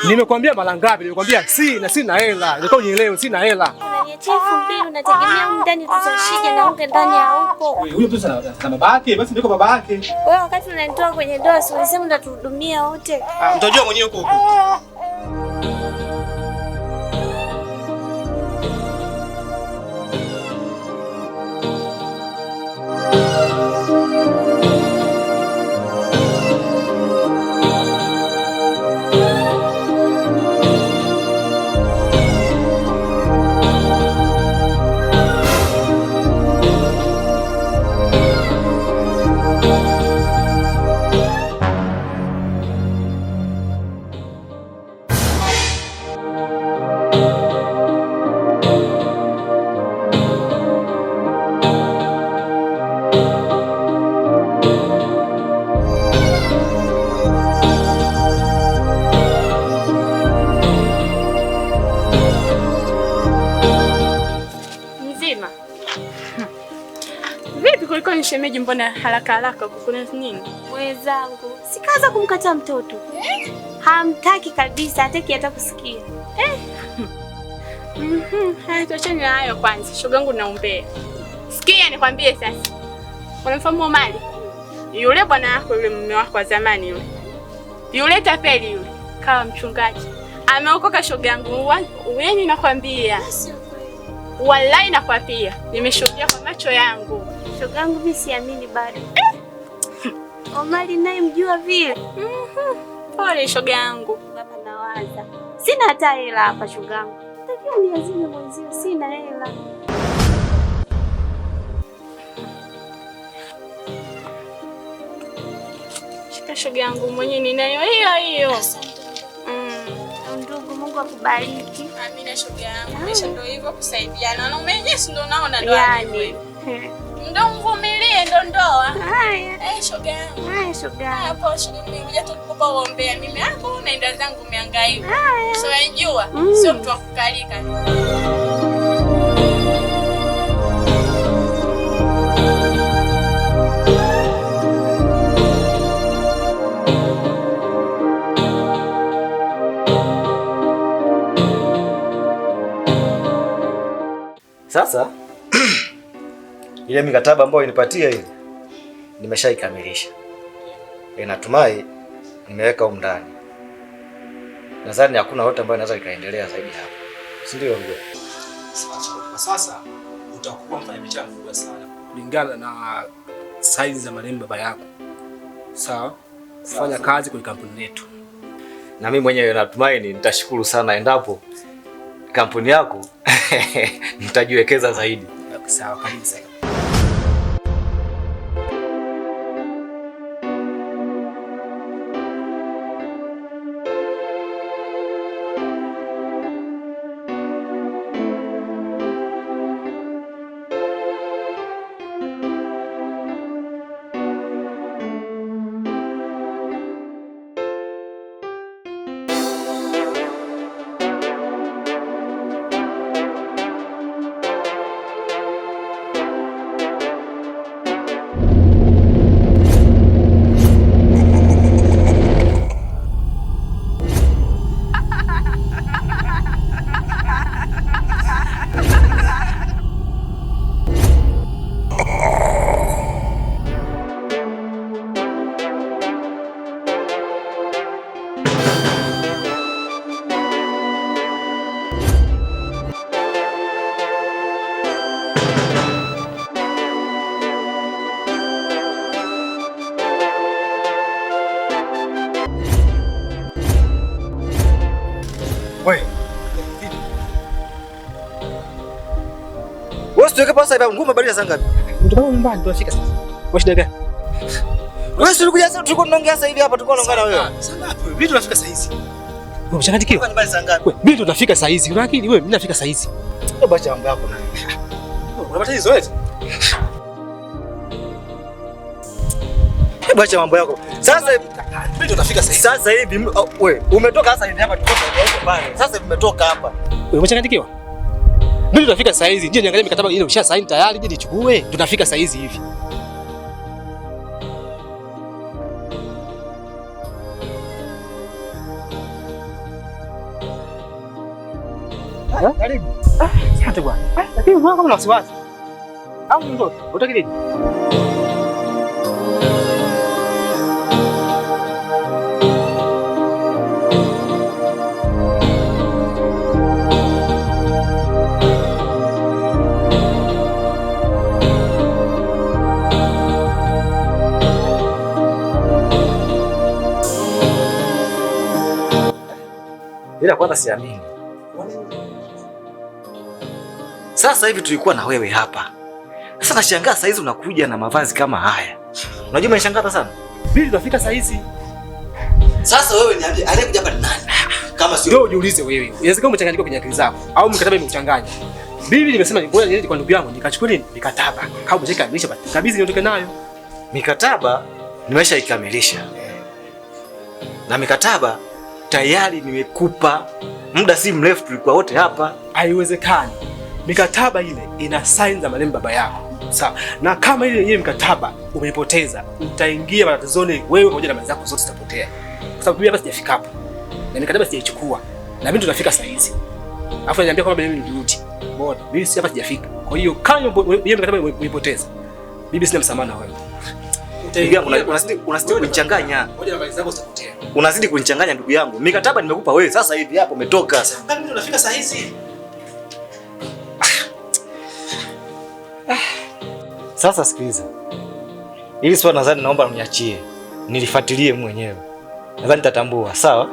Nimekwambia mara ngapi? Nimekwambia sina hela. Nilikuwa unielewe, sina hela. Unaniachia 2000 unategemea ndani tutashije na unge ndani ya huko. Huyo mtu sana babake, basi ndiko babake. Wewe wakati unanitoa kwenye ndoa si ulisema utatuhudumia wote. Mtajua mwenyewe huko. Shemeji, mbona haraka haraka kuna nini? Wenzangu, sikaanza kumkataa mtoto. Hamtaki kabisa, hataki hata kusikia. Haya, tuachane na hayo kwanza. Shogangu naombea. Sikia nikwambie sasa. Unamfahamu Omari? Yule bwana wako, yule mume wako wa zamani yule. Yule tapeli yule, kawa mchungaji. Ameokoka shogangu. Wewe nakwambia. Wallahi nakwambia. Nimeshuhudia kwa macho yangu. Shogangu mimi siamini bado. Omari naye mjua vile. Pole shogangu. Baba nawaza. Sina hata hela hapa shogangu. Takiwa uniazime mwenzio, sina hela. Shika shogangu mwenyewe ninayo hiyo. Asante. Ndugu, Mungu akubariki. Amina shogangu. Maisha ndio hivyo kusaidiana. Na mwenyewe ndio unaona ndio yani. Ndo mvumilie ndo ndoa. Haya. Shoga yangu. Haya shoga. Hapo shoga mimi ngoja tukupa uombea. Mimi hapo naenda zangu mihangaiko. So unajua sio mtu wa kukalika. Sasa ile mikataba ambayo inipatia ile nimeshaikamilisha. Natumai nimeweka huko ndani. Nadhani hakuna yote ambayo inaweza ikaendelea zaidi hapo. Si ndio wewe? Sasa utakuwa mfanyabiashara mkubwa sana kulingana na size za marembo baba yako. Sawa? Fanya kazi kwenye kampuni yetu. Na mimi mwenyewe natumaini nitashukuru sana endapo kampuni yako nitajiwekeza zaidi. Sawa kabisa. Wewe usiweke pasa hivi ngumu bali saa ngapi? Mtoka nyumbani tunafika sasa. Kwa shida gani? Wewe si ulikuja sasa tulikuwa tunaongea sasa hivi hapa tulikuwa tunaongea na wewe. Saa ngapi? Vipi tunafika sasa hizi? Umechanganyikiwa? Nyumbani saa ngapi? Wewe, mimi ndo nafika saa hizi. Una akili wewe? Mimi nafika saa hizi. Hebu acha mambo yako na. Unapata hizo wewe? Hebu acha mambo yako. Sasa mimi ndo nafika saa hizi. Sasa hivi wewe umetoka sasa hivi hapa tutoka pale. Sasa hivi umetoka hapa. Wewe umechanganyikiwa? Mimi ndo nafika saa hizi. Je, niangalie mikataba ile usha sign tayari, je nichukue? Ndo nafika saa hizi hivi. Karibu. Asante bwana. Lakini mbona kama wasiwasi? Au ndio? Utaki nini? Ila kwanza siamini. Sasa hivi tulikuwa na wewe hapa. Sasa nashangaa saa hizi unakuja na mavazi kama haya. Unajua umenishangaza sana? Mimi tunafika saa hizi. Sasa wewe niambie aliyekuja hapa ni nani? Kama sio ndio ujiulize wewe. Inawezekana umechanganyikiwa kwenye akili zako au mkataba imekuchanganya. Bibi nimesema ngoja niende kwa ndugu yangu nikachukue nini? Mikataba. Kama umeshakamilisha basi kabisa niondoke nayo. Mikataba nimeshaikamilisha. Na mikataba tayari nimekupa. Muda si mrefu tulikuwa wote hapa. Haiwezekani. Mikataba ile ina sign za marehemu baba yako. Sawa. Na kama ile yenyewe mikataba umeipoteza, utaingia matatizoni wewe pamoja na mali zako zote zitapotea. Kwa sababu mimi hapa sijafika hapo. Na mikataba sijaichukua. Na mimi tunafika saa hizi. Alafu ananiambia kwamba mimi nirudi. Mbona? Mimi si hapa sijafika. Kwa hiyo kama hiyo mikataba umeipoteza, bibi sina msamaha na wewe. Unazidi kunichanganya. Pamoja na mali zako zitapotea. Unazidi kunichanganya ndugu yangu. Mikataba nimekupa wewe sasa hivi hapo umetoka. Mimi tunafika saa hizi. Sasa sikiliza. Hili swali nadhani naomba uniachie. Nilifuatilie mwenyewe. Nadhani nitatambua, sawa?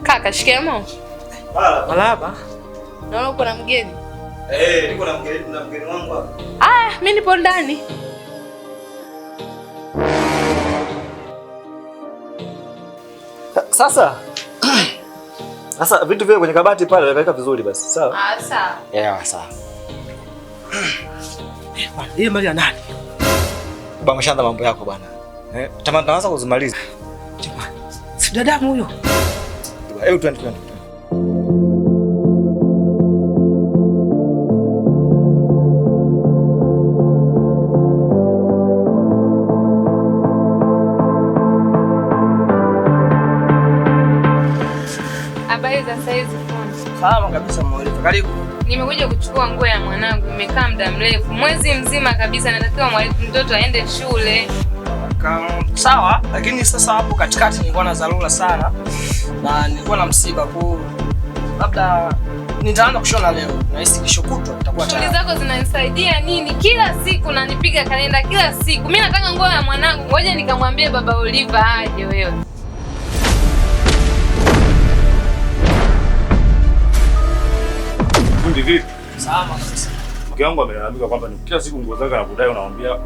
Kaka, shikamoo. Malaba. Naona uko na mgeni. Niko na mgeni wangu hapa. Mimi nipo ndani. Sasa vitu vile kwenye kabati pale weka vizuri basi, sawa? Sawa. Sawa. Ile mali ya nani? Baba umeshaanza mambo yako bwana. Tamani tunaanza kuzimaliza. Jamani. Si dadamu huyo. Hebu twende. Habari za saizi fundi? Salama kabisa mwalimu. Karibu. Nimekuja kuchukua nguo ya mwanangu, nimekaa muda mrefu. Mwezi mzima kabisa natakiwa mwalimu mtoto aende shule. Sawa, lakini sasa hapo katikati nilikuwa na dharura sana. Na nilikuwa na msiba kwa labda nitaanza kushona leo. Nahisi kesho kutwa nitakuwa tayari. Shughuli zako zinanisaidia nini? Kila siku nanipiga kalenda kila siku. Mimi nataka nguo ya mwanangu. Ngoja nikamwambie baba Oliva aje wewe. Fundi vipi? Salama kabisa. Mke wangu amelalamika kwamba ni kila siku nguo zake anakudai, unamwambia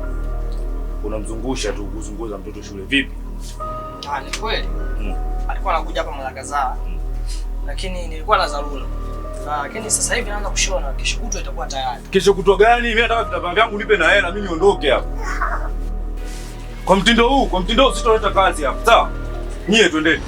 unamzungusha tu kuzunguza mtoto shule. Vipi? Ni kweli. Alikuwa anakuja hapa mara kadhaa. Lakini nilikuwa na dharura. Lakini sasa hivi naanza kushona, kesho kutwa itakuwa tayari. Kesho kutwa gani? Mimi nataka vitambaa vyangu nipe na hela mimi niondoke hapa. Kwa mtindo huu sitoleta kazi hapa. Sawa? Nyie twendeni.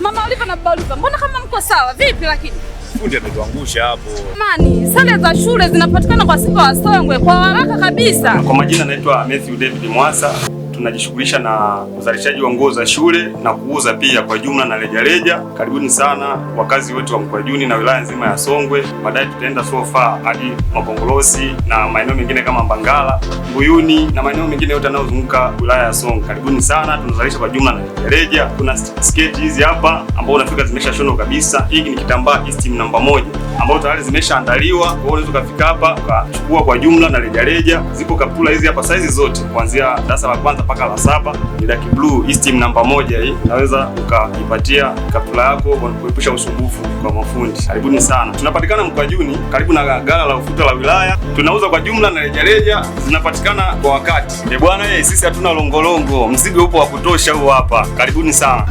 Mama Oliva na Baba Oliva, mbona kama mko sawa? Vipi lakini? Fundi ametuangusha hapo. Mani, sare za shule zinapatikana kwa Simba wa Songwe kwa haraka kabisa. Kwa majina naitwa Matthew David Mwasa. Tunajishughulisha na uzalishaji wa nguo za shule na kuuza pia kwa jumla na rejareja. Karibuni sana wakazi wote wa Mkwajuni na wilaya nzima ya Songwe. Baadaye tutaenda so far hadi Makongolosi na maeneo mengine kama Mbangala, Mbuyuni na maeneo mengine yote yanayozunguka wilaya ya Songwe. Karibuni sana, tunazalisha kwa jumla na rejareja. Kuna sketi hizi hapa ambao unafika zimeshashonwa kabisa. Hiki ni kitambaa Eastim namba 1 ambao tayari zimeshaandaliwa. Kwa hiyo unaweza kufika hapa ukachukua kwa jumla na rejareja. Zipo kaptula hizi hapa size zote kuanzia darasa la kwanza mpaka la 7. Ni Lucky Blue Eastern namba 1 hii. Naweza ukaipatia kaptula yako kuepusha usumbufu kwa mafundi. Karibuni sana. Tunapatikana Mkwajuni karibu na gala la ufuta la wilaya. Tunauza kwa jumla na rejareja, zinapatikana kwa wakati. Bwana, sisi hatuna longolongo. Mzigo upo wa kutosha huo hapa. Karibuni sana.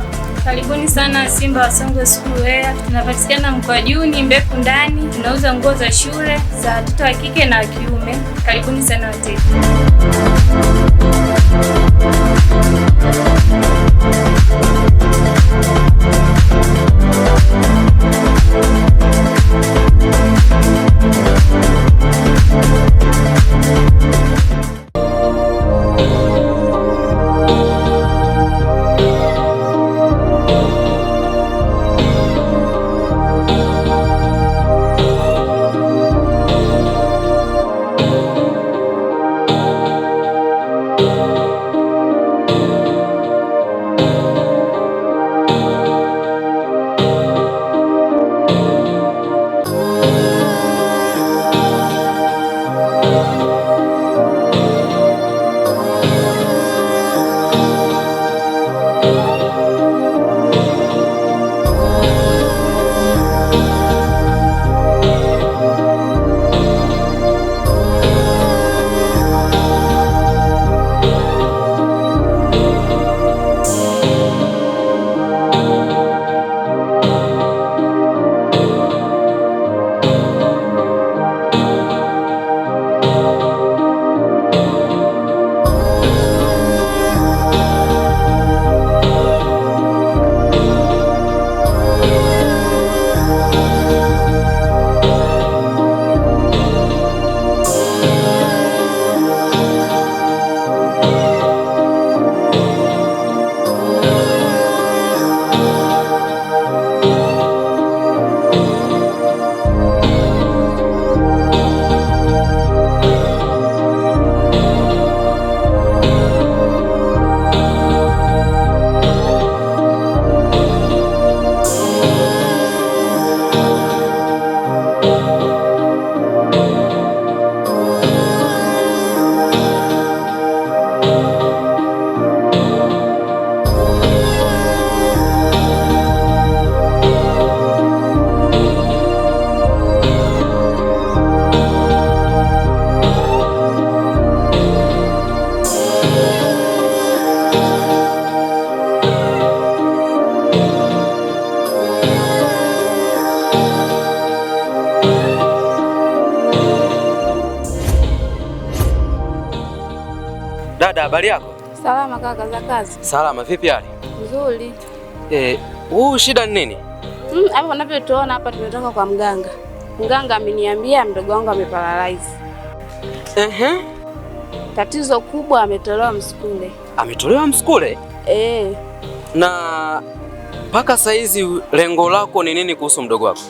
Karibuni sana Simba wa Songwe School Wear. Tunapatikana Mkwajuni, Mbeku ndani. Tunauza nguo za shule za watoto wa kike na wa kiume. Karibuni sana wateja. Dada, habari yako? Salama kaka, za kazi? Salama, vipi hali? Nzuri. Shida ni nini? Hapo unavyotuona hapa tumetoka kwa mganga. Mganga ameniambia mdogo wangu ameparalyze. Tatizo kubwa, ametolewa msukule. Ametolewa msukule? Na mpaka saizi lengo lako ni nini kuhusu mdogo wako?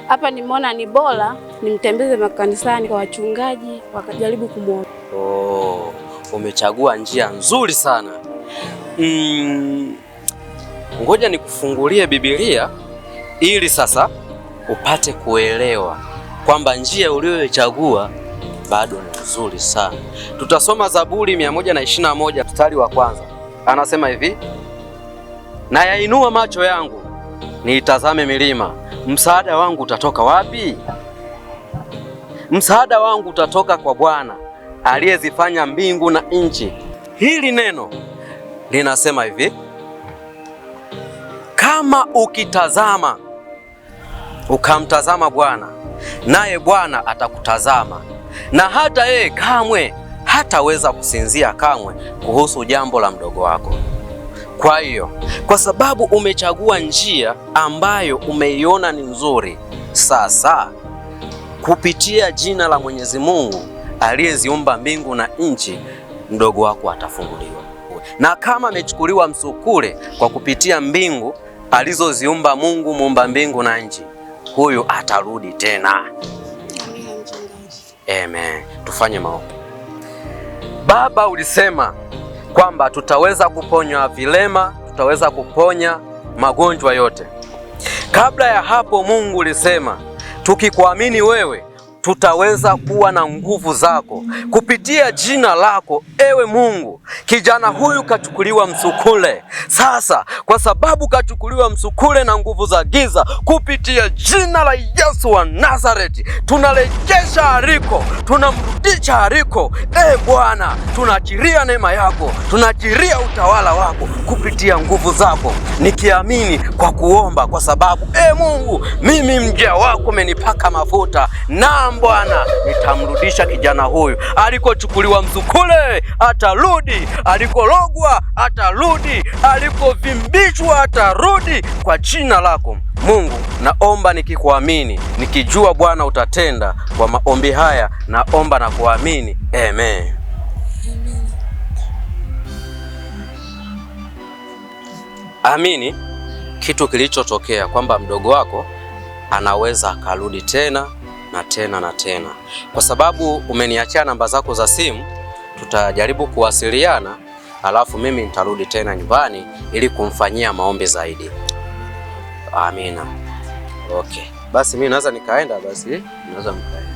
Hapa nimeona ni bora nimtembeze makanisani kwa wachungaji wakajaribu kumuona. Umechagua njia nzuri sana. Ngoja nikufungulie Biblia ili sasa upate kuelewa kwamba njia uliyochagua bado ni nzuri sana. Tutasoma Zaburi 121 mstari wa kwanza. Anasema hivi: na yainua macho yangu niitazame milima, msaada wangu utatoka wapi? Msaada wangu utatoka kwa Bwana aliyezifanya mbingu na nchi. Hili neno linasema hivi: kama ukitazama ukamtazama Bwana, naye Bwana atakutazama, na hata yeye kamwe hataweza kusinzia kamwe kuhusu jambo la mdogo wako. Kwa hiyo, kwa sababu umechagua njia ambayo umeiona ni nzuri, sasa kupitia jina la Mwenyezi Mungu aliyeziumba mbingu na nchi, mdogo wako atafunguliwa. Na kama amechukuliwa msukule kwa kupitia mbingu alizoziumba Mungu muumba mbingu na nchi, huyu atarudi tena. Amen. Tufanye maombi. Baba, ulisema kwamba tutaweza kuponya vilema, tutaweza kuponya magonjwa yote. Kabla ya hapo, Mungu ulisema tukikuamini wewe tutaweza kuwa na nguvu zako kupitia jina lako. Ewe Mungu, kijana huyu kachukuliwa msukule. Sasa kwa sababu kachukuliwa msukule na nguvu za giza, kupitia jina la Yesu wa Nazareti tunarejesha Ariko, tunamrudisha Ariko. Bwana, tunaachilia neema yako, tunaachilia utawala wako kupitia nguvu zako, nikiamini kwa kuomba, kwa sababu Mungu, mimi mja wako umenipaka mafuta. Na Bwana, nitamrudisha kijana huyu. Alikochukuliwa msukule atarudi, alikologwa atarudi, alikovimbishwa atarudi, kwa jina lako Mungu. Naomba nikikuamini, nikijua Bwana utatenda. Kwa maombi haya naomba na kuamini, amen. Amini kitu kilichotokea, kwamba mdogo wako anaweza akarudi tena na tena na tena. Kwa sababu umeniachia namba zako za simu, tutajaribu kuwasiliana, alafu mimi nitarudi tena nyumbani ili kumfanyia maombi zaidi. Amina. Okay. Basi mimi naweza nikaenda basi. Naweza nikaenda.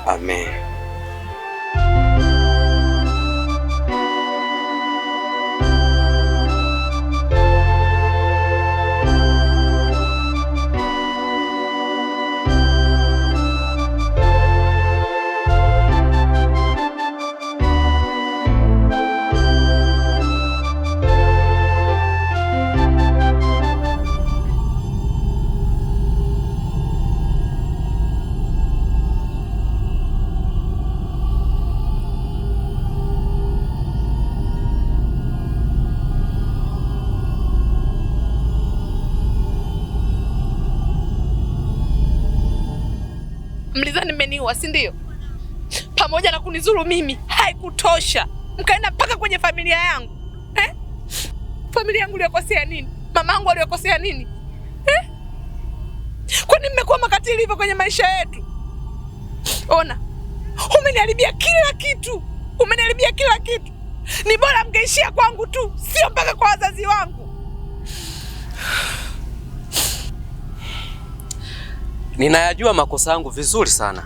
Amen. Mlizani mmeniua, si ndio? Pamoja na kunizuru mimi, haikutosha, mkaenda mpaka kwenye familia yangu. Familia yangu iliyokosea nini? Mama yangu aliyokosea nini? Kwani mmekuwa makatili hivyo kwenye maisha yetu? Ona, umeniharibia kila kitu. Umeniharibia kila kitu. Ni bora mngeishia kwangu tu, sio mpaka kwa wazazi wangu. Ninayajua makosa yangu vizuri sana,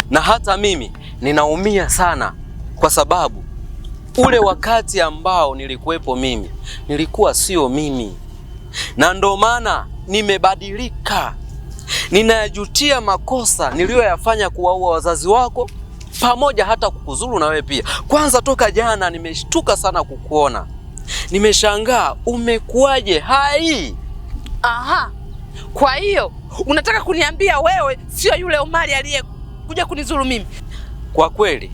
na hata mimi ninaumia sana, kwa sababu ule wakati ambao nilikuwepo mimi nilikuwa sio mimi, na ndo maana nimebadilika. Ninayajutia makosa niliyoyafanya, kuwaua wazazi wako pamoja hata kukuzuru na wewe pia. Kwanza toka jana nimeshtuka sana kukuona, nimeshangaa umekuwaje hai. Aha. Kwa hiyo unataka kuniambia wewe sio yule Omari aliyekuja kunizuru mimi? Kwa kweli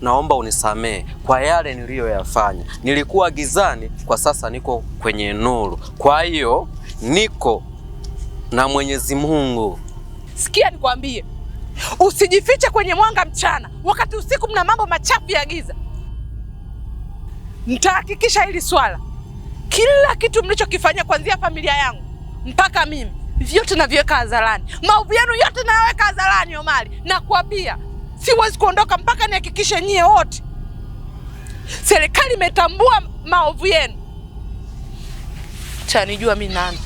naomba unisamee kwa yale niliyoyafanya. Nilikuwa gizani, kwa sasa niko kwenye nuru. Kwa hiyo niko na Mwenyezi Mungu. Sikia nikwambie, usijifiche kwenye mwanga mchana, wakati usiku mna mambo machafu ya giza. Nitahakikisha hili swala, kila kitu mlichokifanya kuanzia familia yangu mpaka mimi, vyote naviweka hadharani. Maovu yenu yote naweka hadharani, Omari. Nakwambia siwezi kuondoka mpaka nihakikishe nyie wote serikali imetambua maovu yenu. Chanijua mimi nani.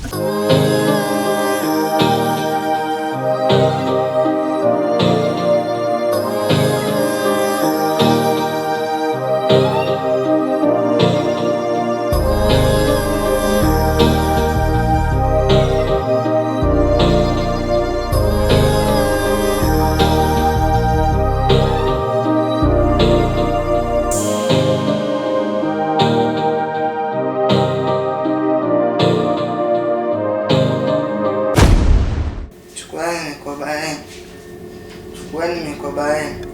Chukueni mikoba yenu.